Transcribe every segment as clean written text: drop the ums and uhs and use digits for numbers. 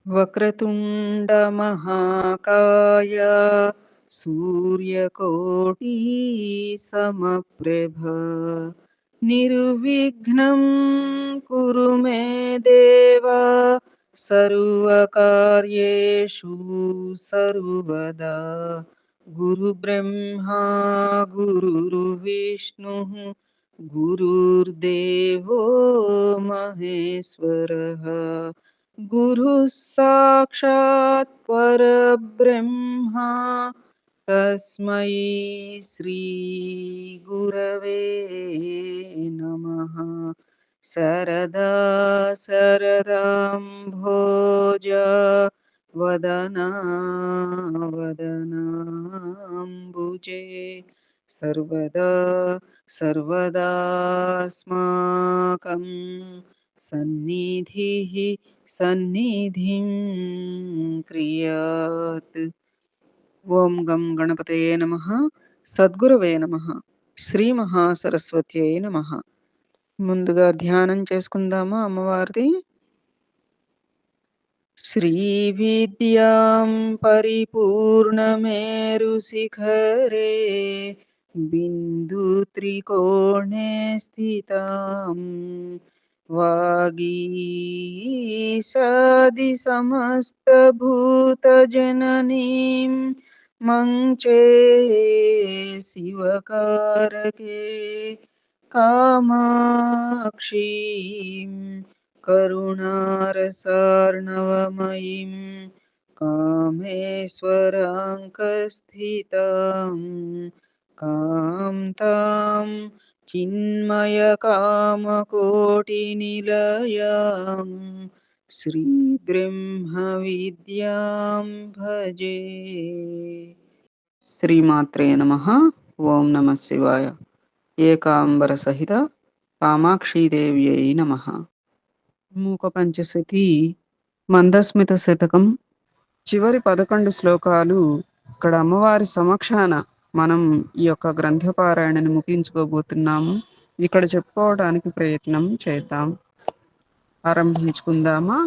వక్రతుండ మహాకాయ సూర్యకోటి సమప్రభ నిర్విఘ్నం కురు మే దేవ సర్వకార్యేషు సర్వదా గురు బ్రహ్మా గురుర్విష్ణు గురుర్దేవో మహేశ్వరః గురు సాక్షాత్ పరబ్రహ్మ తస్మై శ్రీ గురవే నమః శరదా శరదాంభోజ వదనా వదనాంబుజే సర్వదా సర్వదాస్మాకం సన్నిధిః సన్నిధిం క్రియాత్. ఓం గం గణపతయే నమః. సద్గురవే నమః. శ్రీ మహాసరస్వత్యై నమః. ముందుగా ధ్యానం చేసుకుందామా అమ్మవారిది. శ్రీ విద్యాం పరిపూర్ణమేరు శిఖరే బిందు త్రికోణే స్థితాం వాగీశాది సమస్త భూత జననీం మంచే శివకారకే కామాక్షీం కరుణారసార్ణవమయీం కామేశ్వరాంకస్థితాం కాంతాం చిన్మయకామకోటినిలయాం శ్రీ బ్రహ్మ విద్యాం భజే. శ్రీమాత్రే నమః. ఓం నమః శివాయ. ఏకాంబర సహిత కామాక్షీదేవ్యై నమః. మూక పంచశతి మందస్మిత శతకం చివరి 11 శ్లోకాలు ఇక్కడ అమ్మవారి సమక్షాన మనం ఈ యొక్క గ్రంథపారాయణను ముగించుకోబోతున్నాము. ఇక్కడ చెప్పుకోవడానికి ప్రయత్నం చేద్దాం. ఆరంభించుకుందామా.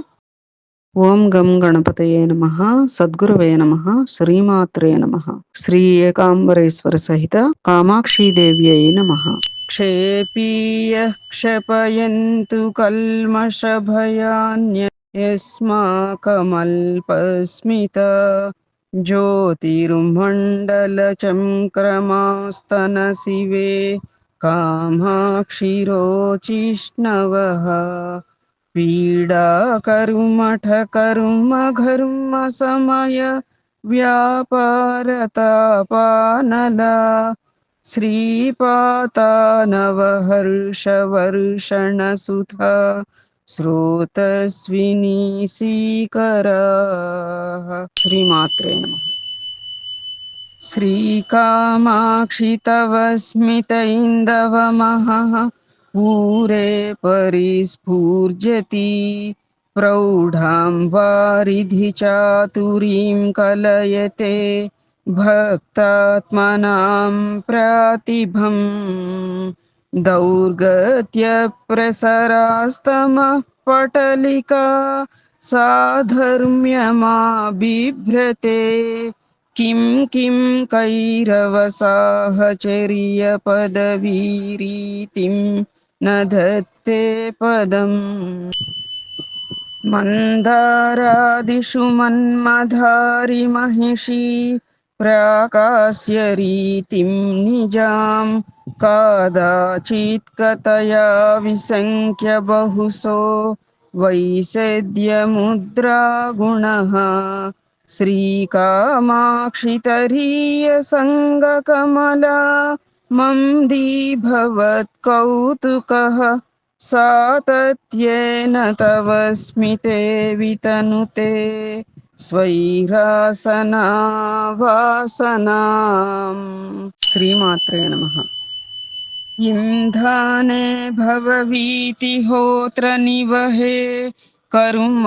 ఓం గం గణపతయే నమః. సద్గురవే నమః. శ్రీమాత్రే నమః. శ్రీ ఏకాంబరేశ్వర సహిత కామాక్షీదేవ్యై నమః. క్షేపీయ క్షపయంతు కల్మషభయాన్య యస్మాకమల్పస్మిత జ్యోతిర్మండలచంక్రమాస్తన శివే కామాక్షిరోచిష్ణవః పీడాకరుమఠకరుమఘర్మ సమయ వ్యాపారతాపానలా శ్రీపాతానవహర్షవర్షణసుధా స్రోతస్వినీ సీకరాః. శ్రీమాత్రే నమః. శ్రీకామాక్షి తవ స్మితైందవమహః పూరే పరిస్ఫూర్జతి ప్రౌఢాం వారిధి చాతురీం కలయతే భక్తాత్మనాం ప్రాతిభం దౌర్గత్య ప్రసరాస్తమః పటలికా సాధర్మ్యమా బిభ్రతే కిం కిం కైరవసాహచర్య పదవీరీతిం న దత్తే పదం మందారాదిషు మన్మధారి మహిషీ ప్రాకాశ్య రీతిం నిజాం కాదాచిత్ కతయా విసంఖ్య బహుశో వైసేద్యముద్రా గుణః శ్రీకామాక్షితరీయ సంగకమలా మందీభవత్కౌతుకః సాతత్యేన తవ స్మితే వితనుతే స్వైరాసనావాసనాం. శ్రీమాత్రే నమః. ఇంధానే భవవీతిహోత్ర నివహే కరుమౌఘచందానిలా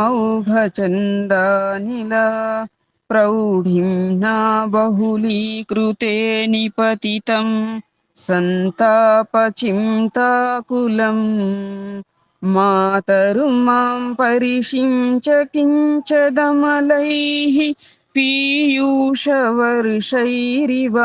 ప్రౌఢిం నా బహుళీకృతే నిపతితం సంతాపచింతాకులం मातरु मां परिषिञ्च किञ्चदमलैः पीयूषवर्षैरिव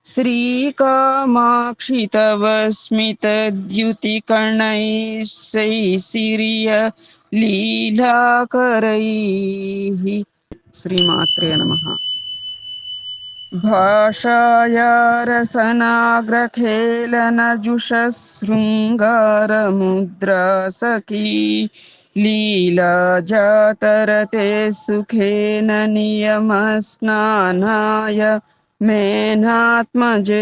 श्रीकामाक्षि तव स्मितद्युतिकणैः सैसिर्य लीलाकरैः। श्रीमात्रे नमः। भाषाया रसनाग्रखेलनजुषशृङ्गारमुद्रासखी लीलाजातरते सुखेन नियमस्नानाय मेनात्मजे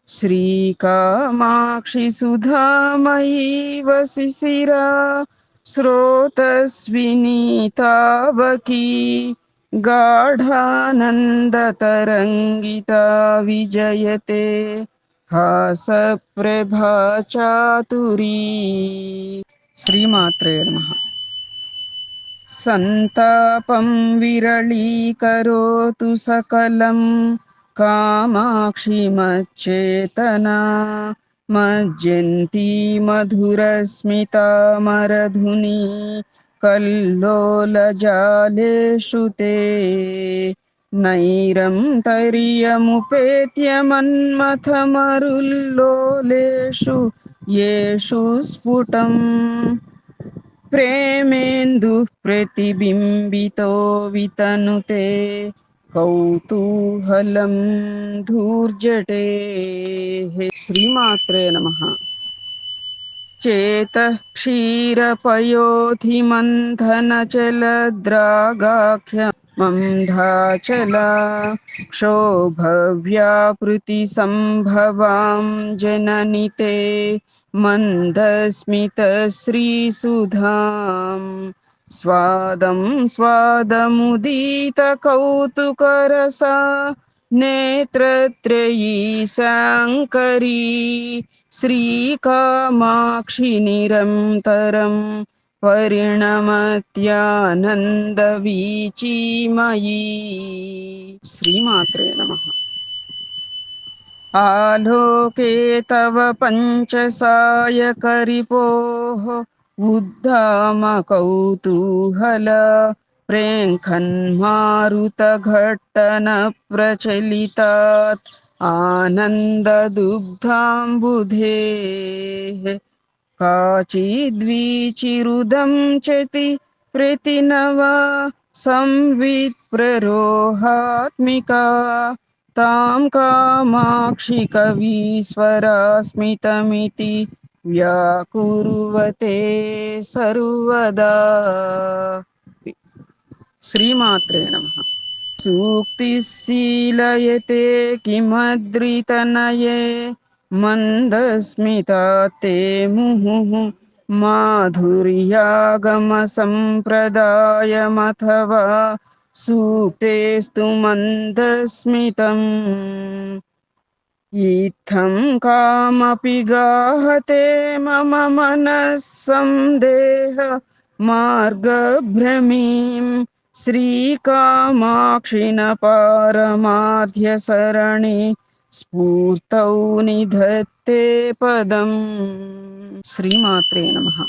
श्रीकामाक्षि सुधामयी वसिशिरा स्रोतस्विनीतावकी गाढानन्दतरङ्गिता विजयते हासप्रभा चातुरी। श्रीमात्रे नमः। सन्तापं विरळीकरोतु सकलं कामाक्षि मच्चेतना मज्जन्ती मधुरस्मिता मरधुनी कल्लोलजालेषु ते नैरन्तर्यमुपेत्य मन्मथमरुल्लोलेषु येषु स्फुटम् प्रेमेन्दुः प्रतिबिम्बितो वितनुते कौतूहलं धूर्जटेः। श्रीमात्रे नमः। चेतः क्षीरपयोधिमन्थनचलद्रागाख्यमन्धाचला क्षोभव्यापृतिसम्भवां जननि ते मन्दस्मितश्रीसुधाम् स्वादं स्वादमुदीतकौतुकरसा नेत्रत्रयी शाङ्करी श्रीकामाक्षि निरन्तरं परिणमत्यानन्दवीचिमयी। श्रीमात्रे नमः। आलोके तव पञ्चसायकरिपोः उद्दामकौतूहल प्रेङ्खन्मारुतघट्टनप्रचलितात् आनन्ददुग्धाम्बुधेः काचिद्वीचिरुदं चति प्रतिनवा संवित् प्ररोहात्मिका तां कामाक्षि कवीश्वरास्मितमिति व्याकुर्वते सर्वदा। श्रीमात्रे नमः। सूक्तिशीलयते किमद्रितनये मन्दस्मिता ते मुहुः माधुर्यागमसम्प्रदायमथवा सूक्तेस्तु मन्दस्मितम् इत्थं कामपि गाहते मम मनः सन्देह मार्गभ्रमीं श्रीकामाक्षि न पारमाध्यसरणि स्फूर्तौ निधत्ते पदम्। श्रीमात्रे नमः।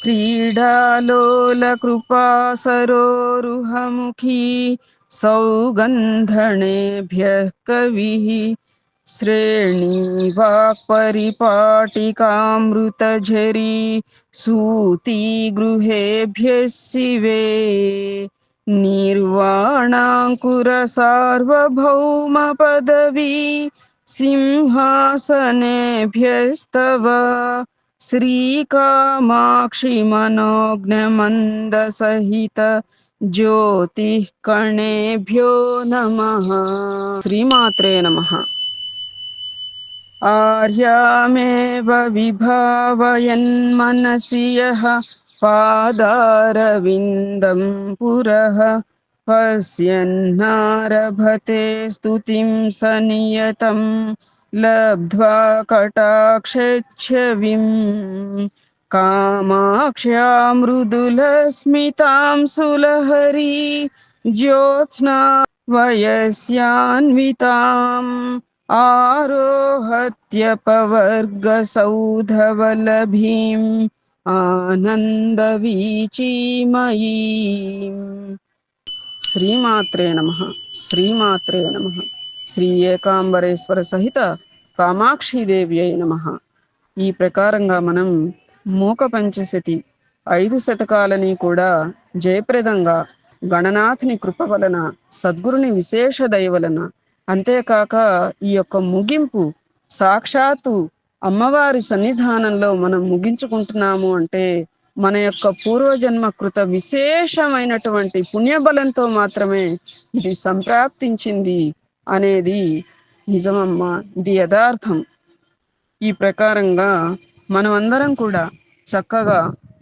क्रीडालोलकृपासरोरुहमुखी सौगन्धनेभ्यः कविः श्रेणीवाक्परिपाटिकामृतझरी सूतिगृहेभ्यः शिवे निर्वाणाङ्कुरसार्वभौमपदवी सिंहासनेभ्यस्तव श्रीकामाक्षि मनोज्ञमन्दसहित ज्योतिः कणेभ्यो नमः। श्रीमात्रे नमः। आर्यामेव विभावयन्मनसि यः पादारविन्दं पुरः पश्यन्नारभते स्तुतिं स नियतं लब्ध्वा कटाक्षच्छविं कामाक्ष्या मृदुलस्मितां सुलहरी ज्योत्स्ना वयस्यान्विताम् ఆరోహత్యపవర్గసౌధవలభీం ఆనందవీచీమయీం. శ్రీమాత్రే నమః. శ్రీమాత్రే నమః. శ్రీ ఏకాంబరేశ్వర సహిత కామాక్షీదేవ్యై నమః. ఈ ప్రకారంగా మనం మూక పంచశతి 5 శతకాలని కూడా జయప్రదంగా గణనాథుని కృప వలన, సద్గురుని విశేష దయ వలన, అంతేకాక ఈ యొక్క ముగింపు సాక్షాత్తు అమ్మవారి సన్నిధానంలో మనం ముగించుకుంటున్నాము అంటే మన యొక్క పూర్వజన్మ కృత విశేషమైనటువంటి పుణ్యబలంతో మాత్రమే ఇది సంప్రాప్తించింది అనేది నిజమమ్మ, ఇది యథార్థం. ఈ ప్రకారంగా మనమందరం కూడా చక్కగా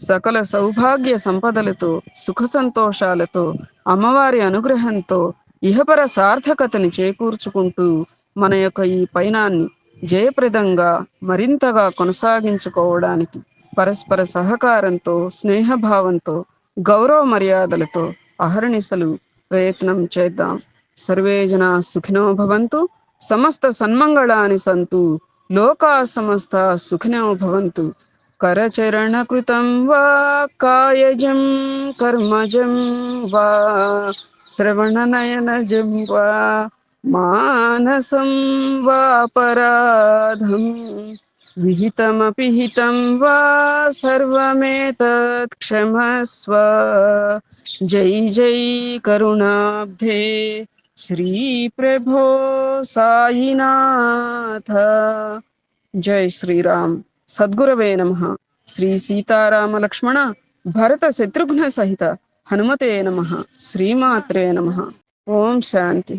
సకల సౌభాగ్య సంపదలతో, సుఖ సంతోషాలతో, అమ్మవారి అనుగ్రహంతో ఇహపర సార్థకతని చేకూర్చుకుంటూ మన యొక్క ఈ పయనాన్ని జయప్రదంగా మరింతగా కొనసాగించుకోవడానికి పరస్పర సహకారంతో, స్నేహభావంతో, గౌరవ మర్యాదలతో అహర్నిశలు ప్రయత్నం చేద్దాం. సర్వే జనా సుఖినో భవంతు, సమస్త సన్మంగళాని సంతు, లోకా సమస్త సుఖినో భవంతు. కరచరణకృతం వా కాయజం కర్మజం వా శ్రవణనయనజం వా మానసం వా పరాధం విహితమపి హితం వా సర్వమేతత్ క్షమస్వ. జై జై కరుణాబ్ధే శ్రీ ప్రభో సాయినాథ. జై శ్రీరామ్. సద్గురవే నమః. శ్రీ సీతారామ లక్ష్మణ భరత శత్రుఘ్న సహిత హనుమతే నమః. శ్రీమాత్రే నమః. ఓం శాంతి.